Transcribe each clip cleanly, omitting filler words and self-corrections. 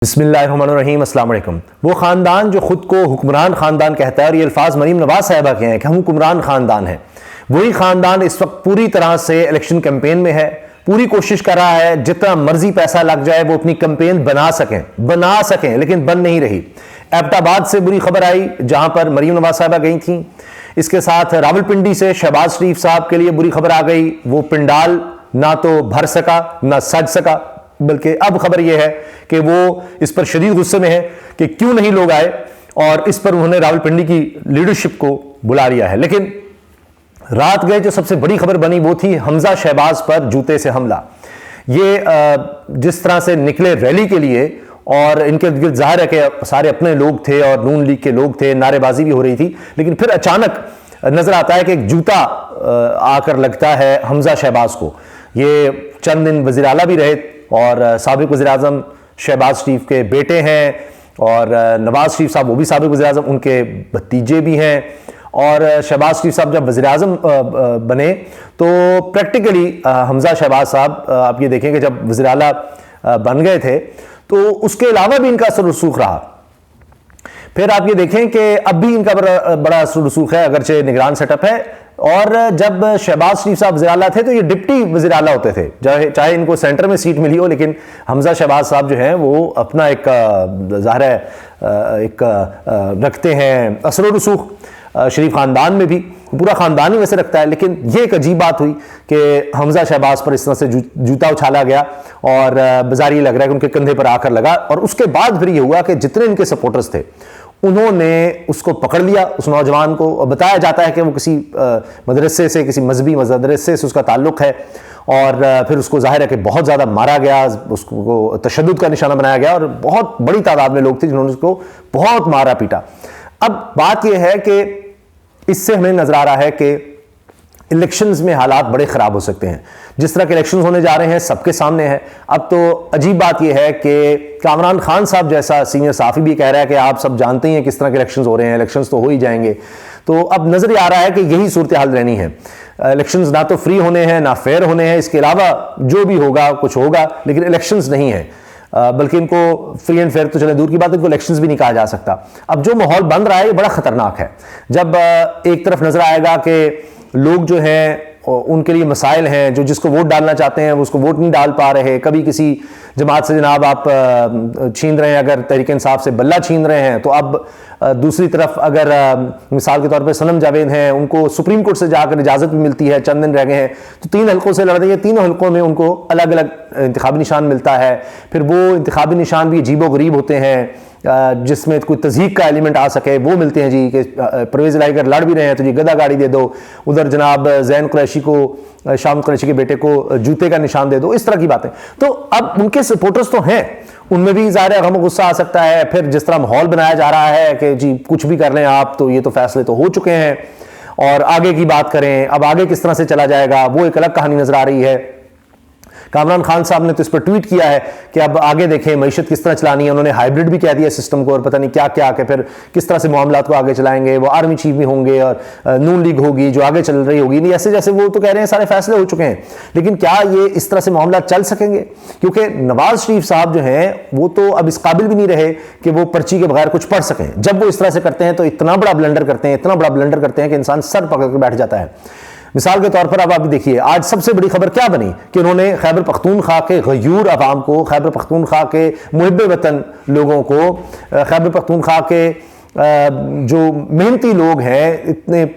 बिस्मिल्लाहिर्रहमानिर्रहीम, अस्सलाम वालेकुम। वो ख़ानदान जो ख़ुद को हुक्मरान ख़ानदान कहता है और ये अल्फाज मरीम नवाज साहिबा के हैं कि हम हुक्मरान ख़ानदान हैं, वही ख़ानदान इस वक्त पूरी तरह से इलेक्शन कैंपेन में है। पूरी कोशिश कर रहा है जितना मर्जी पैसा लग जाए वो अपनी कैंपेन बना सकें, लेकिन बन नहीं रही। एबटाबाद से बुरी खबर आई जहां पर मरीम नवाज साहिबा गई थी। इसके साथ रावलपिंडी से शहबाज शरीफ साहब के लिए बुरी खबर आ गई। वो पिंडाल ना तो भर सका ना सज सका, बल्कि अब खबर यह है कि वो इस पर शदीद गुस्से में है कि क्यों नहीं लोग आए, और इस पर उन्होंने रावलपिंडी की लीडरशिप को बुला लिया है। लेकिन रात गए जो सबसे बड़ी खबर बनी वो थी हमजा शहबाज पर जूते से हमला। ये जिस तरह से निकले रैली के लिए, और इनके इर्द गिर्द जाहिर है कि सारे अपने लोग थे और नून लीग के लोग थे, नारेबाजी भी हो रही थी, लेकिन फिर अचानक नजर आता है कि एक जूता आकर लगता है हमजा शहबाज को। ये चंद दिन वज़ीर आला भी रहे और साबिक वज़ीर आज़म शहबाज शरीफ के बेटे हैं, और नवाज शरीफ साहब वो भी साबिक वज़ीर आज़म, उनके भतीजे भी हैं। और शहबाज शरीफ साहब जब वज़ीर आज़म बने तो प्रैक्टिकली हमजा शहबाज साहब आप ये देखें कि जब वज़ीर आला बन गए थे तो उसके अलावा भी इनका असर रसूख रहा। फिर आप ये देखें कि अब भी इनका बड़ा असर रसूख है, अगरचे निगरान सेटअप है। और जब शहबाज शरीफ साहब वज़ीर आला थे तो ये डिप्टी वज़ीर आला होते थे, चाहे इनको सेंटर में सीट मिली हो, लेकिन हमजा शहबाज साहब जो हैं वो अपना एक ज़ाहिर है एक रखते हैं असर रसूख शरीफ ख़ानदान में भी, पूरा ख़ानदान ही वैसे रखता है। लेकिन ये एक अजीब बात हुई कि हमजा शहबाज पर इस तरह से जूता उछाला गया और बाजार ये लग रहा है कि उनके कंधे पर आकर लगा। और उसके बाद फिर ये हुआ कि जितने इनके सपोर्टर्स थे उन्होंने उसको पकड़ लिया, उस नौजवान को, और बताया जाता है कि वो किसी मदरसे से, किसी मजहबी मदरसे से उसका ताल्लुक़ है। और फिर उसको जाहिर है कि बहुत ज़्यादा मारा गया, उसको तशद्दुद का निशाना बनाया गया, और बहुत बड़ी तादाद में लोग थे जिन्होंने उसको बहुत मारा पीटा। अब बात यह है कि इससे हमें नजर आ रहा है कि इलेक्शंस में हालात बड़े ख़राब हो सकते हैं। जिस तरह के इलेक्शंस होने जा रहे हैं सबके सामने है। अब तो अजीब बात यह है कि कामरान खान साहब जैसा सीनियर साफ़ी भी कह रहा है कि आप सब जानते ही हैं किस तरह के इलेक्शंस हो रहे हैं, इलेक्शंस तो हो ही जाएंगे। तो अब नज़र आ रहा है कि यही सूरत हाल रहनी है। इलेक्शंस ना तो फ्री होने हैं ना फेयर होने हैं, इसके अलावा जो भी होगा कुछ होगा, लेकिन इलेक्शंस नहीं है। बल्कि इनको फ्री एंड फेयर तो चले दूर की बात है, इनको इलेक्शंस भी नहीं कहा जा सकता। अब जो माहौल बन रहा है ये बड़ा ख़तरनाक है। जब एक तरफ नज़र आएगा कि लोग जो हैं उनके लिए मसाइल हैं, जो जिसको वोट डालना चाहते हैं वो उसको वोट नहीं डाल पा रहे, कभी किसी जमात से जनाब आप छीन रहे हैं, अगर तहरीक इंसाफ से बल्ला छीन रहे हैं, तो अब दूसरी तरफ अगर मिसाल के तौर पे सनम जावेद हैं, उनको सुप्रीम कोर्ट से जाकर इजाज़त भी मिलती है, चंद दिन रह गए हैं, तो 3 हल्कों से लड़ रही है, तीनों हल्कों में उनको अलग अलग इंतखाबी निशान मिलता है। फिर वो इंतखाबी निशान भी अजीबो गरीब होते हैं, जिसमें कोई तज़हीक का एलिमेंट आ सके, वो मिलते हैं जी कि परवेज़ इलाही अगर लड़ भी रहे हैं तो जी गदा गाड़ी दे दो, उधर जनाब ज़ैन कुरैशी को, शाम कुरैशी के बेटे को जूते का निशान दे दो, इस तरह की बातें। तो अब उनके सपोर्टर्स तो हैं, उनमें भी ज़ाहिर गम गुस्सा आ सकता है। फिर जिस तरह माहौल बनाया जा रहा है कि जी कुछ भी कर लें आप, तो ये तो फैसले तो हो चुके हैं, और आगे की बात करें, अब आगे किस तरह से चला जाएगा वो एक अलग कहानी नज़र आ रही है। कामरान खान साहब ने तो इस पर ट्वीट किया है कि अब आगे देखें मईशत किस तरह चलानी है। उन्होंने हाइब्रिड भी कह दिया सिस्टम को, और पता नहीं क्या क्या, कि फिर किस तरह से मामलात को आगे चलाएंगे। वो आर्मी चीफ भी होंगे और नून लीग होगी जो आगे चल रही होगी। नहीं, ऐसे जैसे वो तो कह रहे हैं सारे फैसले हो चुके हैं, लेकिन क्या ये इस तरह से मामला चल सकेंगे? क्योंकि नवाज शरीफ साहब जो हैं वो तो अब इस काबिल भी नहीं रहे कि वो पर्ची के बगैर कुछ पढ़ सकें। जब वो इस तरह से करते हैं तो इतना बड़ा ब्लंडर करते हैं कि इंसान सर पकड़ कर बैठ जाता है। मिसाल के तौर पर अब आप देखिए आज सबसे बड़ी खबर क्या बनी कि उन्होंने खैबर पख्तूनख्वा के गयूर अवाम को, खैबर पख्तूनख्वा के मुहिब्बे वतन लोगों को, खैबर पख्तूनख्वा के जो मेहनती लोग हैं, इतने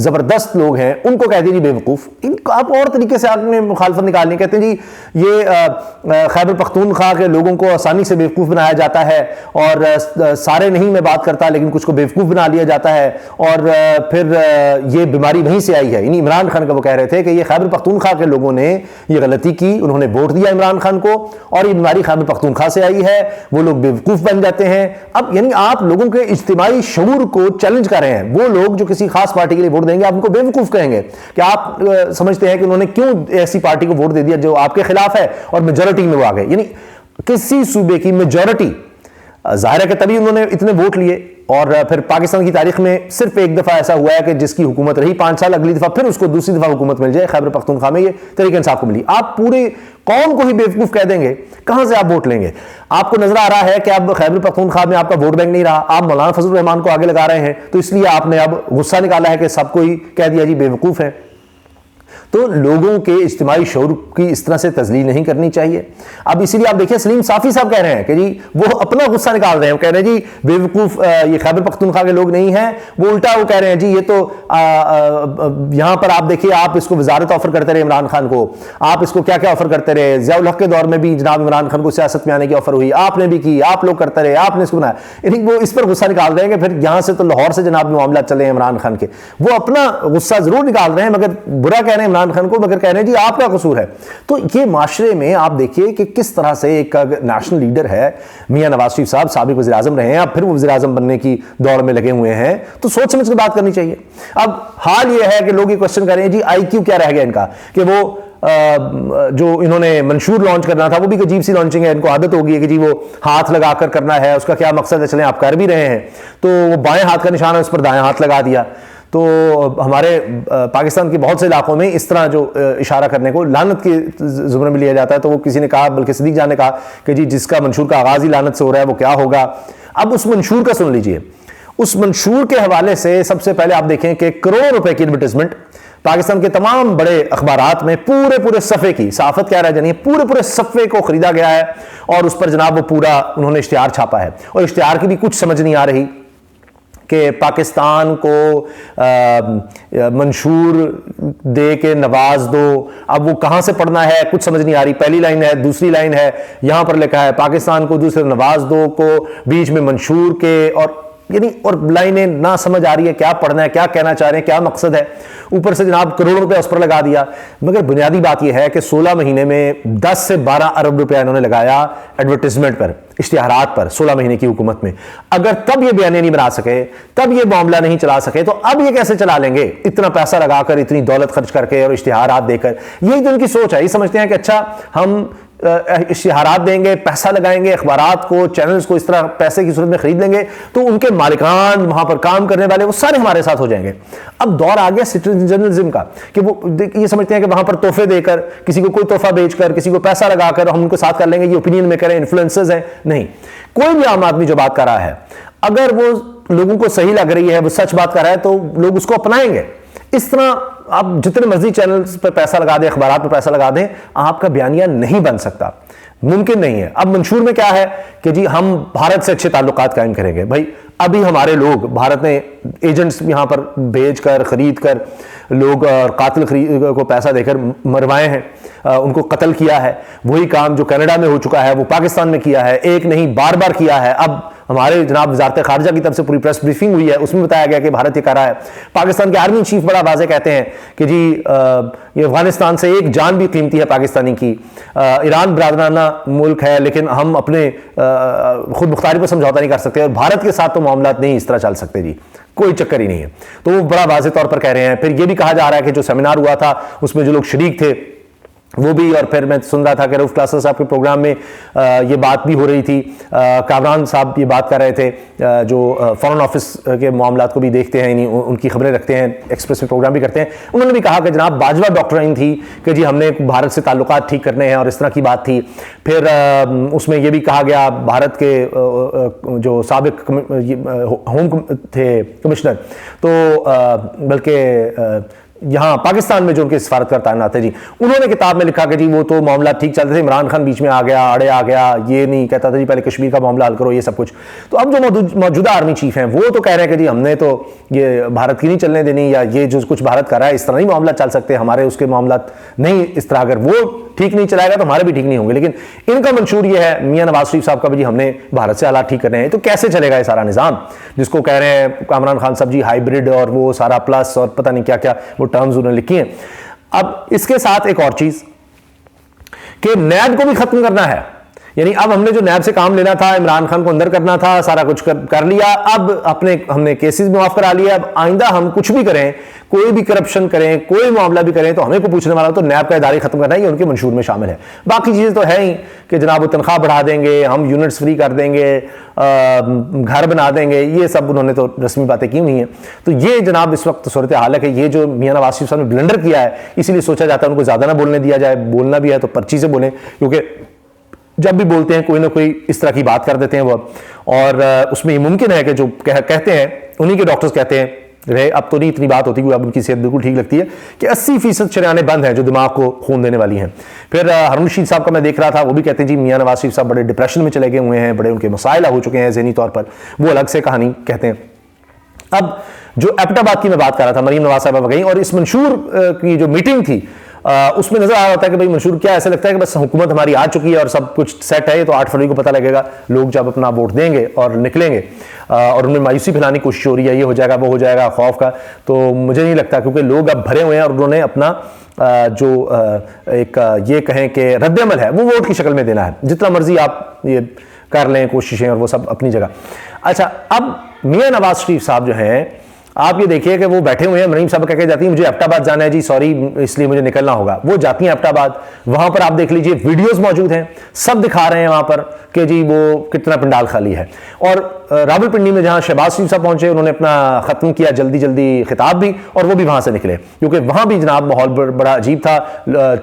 ज़बरदस्त लोग हैं, उनको कहते हैं जी बेवकूफ़। इनको आप और तरीके से आपने मुखालफत निकालनी, कहते हैं जी ये खैबर पख्तूनख्वा के लोगों को आसानी से बेवकूफ़ बनाया जाता है, और सारे नहीं मैं बात करता लेकिन कुछ को बेवकूफ़ बना लिया जाता है, और फिर ये बीमारी वहीं से आई है। यानी इमरान खान का वो कह रहे थे कि ये खैबर पख्तूनख्वा के लोगों ने ये गलती की, उन्होंने वोट दिया इमरान खान को, और ये बीमारी खैबर पख्तूनख्वा से आई है, वो लोग बेवकूफ़ बन जाते हैं। अब यानी आप लोगों के इज्तिमाई शऊर को चैलेंज कर रहे हैं। वो लोग जो किसी खास पार्टी के लिए वोट देंगे आप उनको बेवकूफ कहेंगे कि आप समझते हैं कि उन्होंने क्यों ऐसी पार्टी को वोट दे दिया जो आपके खिलाफ है और मेजॉरिटी में वो आ गए। यानी किसी सूबे की मेजॉरिटी जाहिर है कि तभी उन्होंने इतने वोट लिए। और फिर पाकिस्तान की तारीख में सिर्फ एक दफा ऐसा हुआ है कि जिसकी हुकूमत रही 5 साल, अगली दफा फिर उसको दूसरी दफा हुकूमत मिल जाए। खैबर पख्तूनख्वा में ये तहरीक इंसाफ को मिली। आप पूरे कौम को ही बेवकूफ कह देंगे, कहां से आप वोट लेंगे? आपको नजर आ रहा है कि अब खैबर पख्तूनख्वा में आपका वोट बैंक नहीं रहा, आप मौलाना फजल रहमान को आगे लगा रहे हैं, तो इसलिए आपने अब गुस्सा निकाला है कि सबको ही कह दिया जी बेवकूफ है। तो लोगों के इज्तिमाई शऊर की इस तरह से तजलील नहीं करनी चाहिए। अब इसीलिए आप देखिए सलीम साफ़ी साहब कह रहे हैं कि जी वो अपना गुस्सा निकाल रहे हैं, कह रहे हैं जी बेवकूफ़ ये खैबर पख्तूनख्वा के लोग नहीं हैं, वो उल्टा वो कह रहे हैं जी ये तो यहाँ पर आप देखिए, आप इसको वजारत ऑफर करते रहे इमरान खान को, आप इसको क्या क्या ऑफर करते रहे, ज़ियाउल हक के दौर में भी जनाब इमरान खान को सियासत में आने की ऑफर हुई, आपने भी की, आप लोग करते रहे, आपने इसको बनाया। यानी वो इस पर गुस्सा निकाल रहे हैं कि फिर यहाँ से तो लाहौर से जनाब मामला चले हैं इमरान खान के, वो अपना गुस्सा जरूर निकाल रहे हैं मगर बुरा कह रहे हैं इमरान खान को, मगर कह रहे हैं जी आपका कसूर है। तो ये माशरे में आप देखिए कि किस तरह से एक नेशनल लीडर है मियां नवाज शरीफ साहब, साबिक वज़ीर आज़म रहे हैं, अब फिर वो वज़ीर आज़म बनने की दौड़ में लगे हुए हैं, तो सोच समझ के बात करनी चाहिए। अब हाल ये है कि लोग ये क्वेश्चन कर रहे हैं जी IQ क्या रह गया इनका, कि वो जो इन्होंने मंशूर लॉन्च करना था वो भी अजीब सी लॉन्चिंग है, इनको आदत होगी है कि जी वो हाथ लगाकर करना है, उसका क्या मकसद है, चलें आप कर भी रहे हैं, तो वो बाएं हाथ का निशान है उस पर दाएं हाथ लगा दिया। तो हमारे पाकिस्तान के बहुत से इलाकों में इस तरह जो इशारा करने को लानत के ज़ुमरे में लिया जाता है। तो वो किसी ने कहा, बल्कि सिद्दीक जान ने कहा कि जी जिसका मंशूर का आगाज़ ही लानत से हो रहा है वो क्या होगा। अब उस मंशूर का सुन लीजिए। उस मंशूर के हवाले से सबसे पहले आप देखें कि करोड़ रुपए की एडवर्टाइजमेंट पाकिस्तान के तमाम बड़े अखबारात में पूरे सफ़े की, साफत क्या रह जानी, पूरे सफ़े को खरीदा गया है और उस पर जनाब वो पूरा उन्होंने इश्तिहार छापा है। और इश्तिहार की भी कुछ समझ नहीं आ रही कि पाकिस्तान को मंशूर दे के नवाज दो। अब वो कहाँ से पढ़ना है कुछ समझ नहीं आ रही। पहली लाइन है, दूसरी लाइन है, यहाँ पर लिखा है पाकिस्तान को दूसरे नवाज दो को, बीच में मंशूर के, और यानी और लाइनें ना समझ आ रही है क्या पढ़ना है, क्या कहना चाह रहे हैं, क्या मकसद है। ऊपर से जनाब करोड़ों रुपए उस पर लगा दिया। मगर बुनियादी बात यह है कि 16 महीने में 10 से 12 अरब रुपया इन्होंने लगाया एडवर्टिजमेंट पर, इश्तिहारात पर 16 महीने की हुकूमत में। अगर तब ये बयाने नहीं बना सके, तब ये मामला नहीं चला सके, तो अब ये कैसे चला लेंगे इतना पैसा लगाकर, इतनी दौलत खर्च करके और इश्तिहारात देकर। यही तो उनकी सोच है। ये समझते हैं कि अच्छा हम इश्तिहारात देंगे, पैसा लगाएंगे, अखबारात को, चैनल्स को इस तरह पैसे की सूरत में खरीद लेंगे तो उनके मालिकान, वहां पर काम करने वाले, वो सारे हमारे साथ हो जाएंगे। अब दौर आ गया सिटीजन जर्नलिज्म का कि वो ये समझते हैं कि वहां पर तोहफे देकर, किसी को कोई तोहफा बेचकर, किसी को पैसा लगाकर हम उनको साथ कर लेंगे, ये ओपिनियन मेकर हैं, इन्फ्लुएंसर्स हैं। नहीं, कोई भी आम आदमी जो बात कर रहा है, अगर वो लोगों को सही लग रही है, वो सच बात कर रहा है, तो लोग उसको अपनाएंगे। इस तरह आप जितने मर्जी चैनल्स पर पैसा लगा दें, अखबारात पर पैसा लगा दें, आपका बयानिया नहीं बन सकता, मुमकिन नहीं है। अब मंशूर में क्या है कि जी हम भारत से अच्छे ताल्लुकात कायम करेंगे। भाई अभी हमारे लोग, भारत ने एजेंट्स यहां पर भेज कर, खरीद कर लोग कातिल को पैसा देकर मरवाए हैं, उनको कत्ल किया है। वही काम जो कनाडा में हो चुका है वो पाकिस्तान में किया है, एक नहीं बार बार किया है। अब हमारे जनाब वजारत खारजा की तरफ से पूरी प्रेस ब्रीफिंग हुई है, उसमें बताया गया कि भारत ये कर रहा है। पाकिस्तान के आर्मी चीफ बड़ा वाज़ेह कहते हैं कि जी ये अफगानिस्तान से एक जान भी कीमती है पाकिस्तानी की। ईरान बरादराना मुल्क है, लेकिन हम अपने खुद मुख्तारी पर समझौता नहीं कर सकते, और भारत के साथ तो मामला नहीं इस तरह चल सकते जी, कोई चक्कर ही नहीं है। तो वो बड़ा वाज़ेह तौर पर कह रहे हैं। फिर ये भी कहा जा रहा है कि जो सेमिनार हुआ था उसमें जो लोग शरीक थे वो भी, और फिर मैं सुन रहा था कि रऊफ क्लासर साहब के प्रोग्राम में ये बात भी हो रही थी, कामरान साहब ये बात कर रहे थे, जो फॉरेन ऑफिस के मामलात को भी देखते हैं, उनकी खबरें रखते हैं, एक्सप्रेस में प्रोग्राम भी करते हैं। उन्होंने भी कहा कि जनाब बाजवा डॉक्ट्राइन थी कि जी हमने भारत से ताल्लुकात ठीक करने हैं, और इस तरह की बात थी। फिर उसमें यह भी कहा गया, भारत के जो साबिक होम थे कमिश्नर, तो बल्कि यहाँ पाकिस्तान में जो उनके सफारतकार तैनात है जी, उन्होंने किताब में लिखा कि जी वो तो मामला ठीक चलते थे, इमरान खान बीच में आ गया, अड़े आ गया, ये नहीं कहता था जी पहले कश्मीर का मामला हल करो, ये सब कुछ। तो अब जो मौजूदा आर्मी चीफ हैं वो तो कह रहे हैं कि जी हमने तो ये भारत की नहीं चलने देनी, या ये जो कुछ भारत कर रहा है इस तरह नहीं मामला चल सकते, हमारे उसके मामला नहीं इस तरह, अगर वो ठीक नहीं चलाएगा तो हमारे भी ठीक नहीं होंगे। लेकिन इनका मंशूर ये है मियां नवाज शरीफ साहब का भी, हमने भारत से हालात ठीक करने हैं। तो कैसे चलेगा ये सारा निज़ाम, जिसको कह रहे हैं कामरान खान साहब जी हाइब्रिड और वो सारा प्लस और पता नहीं क्या क्या वो टर्म्स उन्होंने लिखी हैं। अब इसके साथ एक और चीज कि नैब को भी खत्म करना है। यानी अब हमने जो नैब से काम लेना था, इमरान खान को अंदर करना था, सारा कुछ कर लिया। अब हमने केसेस भी माफ करा लिया। अब आइंदा हम कुछ भी करें, कोई भी करप्शन करें, कोई मामला भी करें, तो हमें को पूछने वाला तो नैब का इदारे खत्म करना ही उनके मंशूर में शामिल है। बाकी चीजें तो है ही कि जनाब वो तनख्वाह बढ़ा देंगे, हम यूनिट्स फ्री कर देंगे, घर बना देंगे, ये सब उन्होंने तो रस्मी बातें की हुई हैं। तो ये जनाब इस वक्त सूरत हाल है कि ये जो मियां नवाज शरीफ साहब ने ब्लंडर किया है, इसीलिए सोचा जाता है उनको ज्यादा ना बोलने दिया जाए। बोलना भी है तो पर्ची से बोलें, क्योंकि जब भी बोलते हैं कोई ना कोई इस तरह की बात कर देते हैं वो। और उसमें ये मुमकिन है कि जो कहते हैं, उन्हीं के डॉक्टर्स कहते हैं, रहे अब तो नहीं इतनी बात होती, अब उनकी सेहत बिल्कुल ठीक लगती है, कि 80% शरेआनें बंद हैं जो दिमाग को खून देने वाली हैं। फिर हारून रशीद साहब का मैं देख रहा था, वो भी कहते हैं जी मियां नवाज शरीफ साहब बड़े डिप्रेशन में चले गए हुए हैं, बड़े उनके मसाइल हो चुके हैं ज़हनी तौर पर, वो अलग से कहानी कहते हैं। अब जो एबटाबाद की मैं बात कर रहा था, मरीम नवाज साहब गई और इस मंशूर की जो मीटिंग थी उसमें नजर आ रहा था कि भाई मंशूर क्या, ऐसा लगता है कि बस हुकूमत हमारी आ चुकी है और सब कुछ सेट है, तो 8 फरवरी को पता लगेगा, लोग जब अपना वोट देंगे और निकलेंगे, और उनमें मायूसी फैलाने की कोशिश हो रही है, ये हो जाएगा वो हो जाएगा, खौफ का। तो मुझे नहीं लगता, क्योंकि लोग अब भरे हुए हैं और उन्होंने अपना जो एक ये कहें कि रद्द-ए-अमल है वो वोट की शक्ल में देना है। जितना मर्जी आप ये कर लें कोशिशें और वो सब अपनी जगह। अच्छा, अब मियां नवाज शरीफ साहब जो हैं, आप ये देखिए कि वो बैठे हुए हैं, मरीम साहब कह के जाती हैं मुझे एबटाबाद जाना है जी, सॉरी इसलिए मुझे निकलना होगा। वो जाती हैं एबटाबाद, वहां पर आप देख लीजिए वीडियोस मौजूद हैं, सब दिखा रहे हैं वहां पर कि जी वो कितना पंडाल खाली है। और रावलपिंडी में जहां शहबाज शरीफ साहब पहुंचे, उन्होंने अपना खत्म किया जल्दी जल्दी खिताब भी, और वो भी वहां से निकले, क्योंकि वहां भी जनाब माहौल बड़ा अजीब था।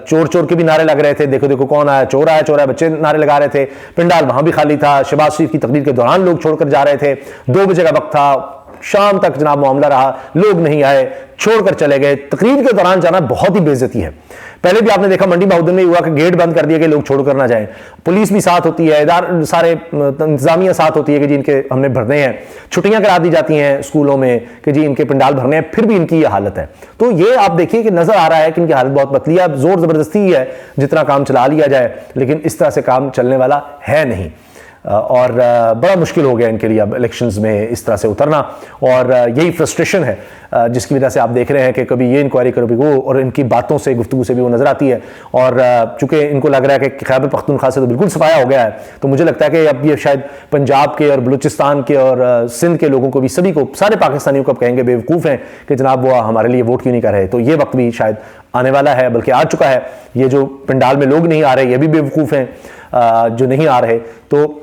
चोर चोर के भी नारे लग रहे थे, देखो देखो कौन आया, चोर आया चोर आया, बच्चे नारे लगा रहे थे। पंडाल वहां भी खाली था। शहबाज शरीफ की तकरीर के दौरान लोग छोड़कर जा रहे थे, 2 बजे का वक्त था, शाम तक जनाब मामला रहा, लोग नहीं आए, छोड़कर चले गए। तकरीर के दौरान जाना बहुत ही बेइज्जती है। पहले भी आपने देखा मंडी बहाउद्दीन में हुआ कि गेट बंद कर दिया कि लोग छोड़कर ना जाएं, पुलिस भी साथ होती है, सारे इंतजामिया साथ होती है कि जी इनके हमने भरने हैं, छुट्टियां करा दी जाती हैं स्कूलों में कि जी इनके पंडाल भरने हैं, फिर भी इनकी ये हालत है। तो ये आप देखिए कि नजर आ रहा है कि इनकी हालत बहुत पतली है। अब जोर जबरदस्ती ही है जितना काम चला लिया जाए, लेकिन इस तरह से काम चलने वाला है नहीं, और बड़ा मुश्किल हो गया इनके लिए अब इलेक्शंस में इस तरह से उतरना। और यही फ्रस्ट्रेशन है जिसकी वजह से आप देख रहे हैं कि कभी ये इंक्वायरी कभी वो, और इनकी बातों से गुफ्तगू से भी वो नजर आती है। और चूंकि इनको लग रहा है कि खैबर पख्तूनख्वा से तो बिल्कुल सफाया हो गया है, तो मुझे लगता है कि अब ये शायद पंजाब के और बलूचिस्तान के और सिंध के लोगों को भी, सभी को, सारे पाकिस्तानियों को अब कहेंगे बेवकूफ़ हैं कि जनाब वो हमारे लिए वोट क्यों नहीं कर रहे। तो ये वक्त भी शायद आने वाला है, बल्कि आ चुका है। ये जो पंडाल में लोग नहीं आ रहे, ये भी बेवकूफ़ हैं जो नहीं आ रहे। तो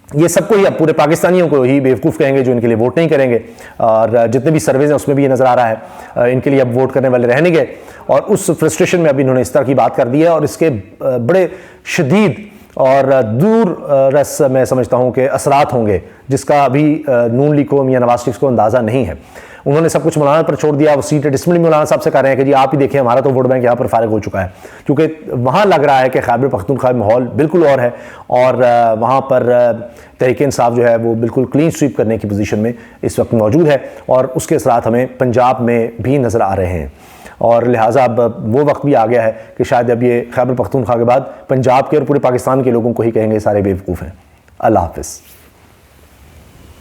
ये सबको ही, अब पूरे पाकिस्तानियों को ही बेवकूफ़ कहेंगे जो इनके लिए वोट नहीं करेंगे। और जितने भी सर्वेज हैं उसमें भी ये नज़र आ रहा है इनके लिए अब वोट करने वाले रहने गए। और उस फ्रस्ट्रेशन में अभी इन्होंने इस तरह की बात कर दी है, और इसके बड़े शदीद और दूर रस मैं समझता हूँ कि असरात होंगे, जिसका अभी नून लीग को, मियां नवाज शरीफ को अंदाज़ा नहीं है। उन्होंने सब कुछ मौलाना पर छोड़ दिया। वो सीट डिसमिल मौलाना साहब से कह रहे हैं कि जी आप ही देखिए हमारा तो वोट बैंक यहाँ पर फारिग हो चुका है, क्योंकि वहाँ लग रहा है कि खैबर पख्तूनख्वा में माहौल बिल्कुल और है, और वहाँ पर तहरीक इंसाफ जो है वो बिल्कुल क्लीन स्वीप करने की पोजीशन में इस वक्त मौजूद है, और उसके असरात हमें पंजाब में भी नज़र आ रहे हैं। और लिहाजा अब वो वक्त भी आ गया है कि शायद अब ये खैबर पख्तूनख्वा के बाद पंजाब के और पूरे पाकिस्तान के लोगों को ही कहेंगे सारे बेवकूफ़ हैं। अल्लाह हाफ़िज़।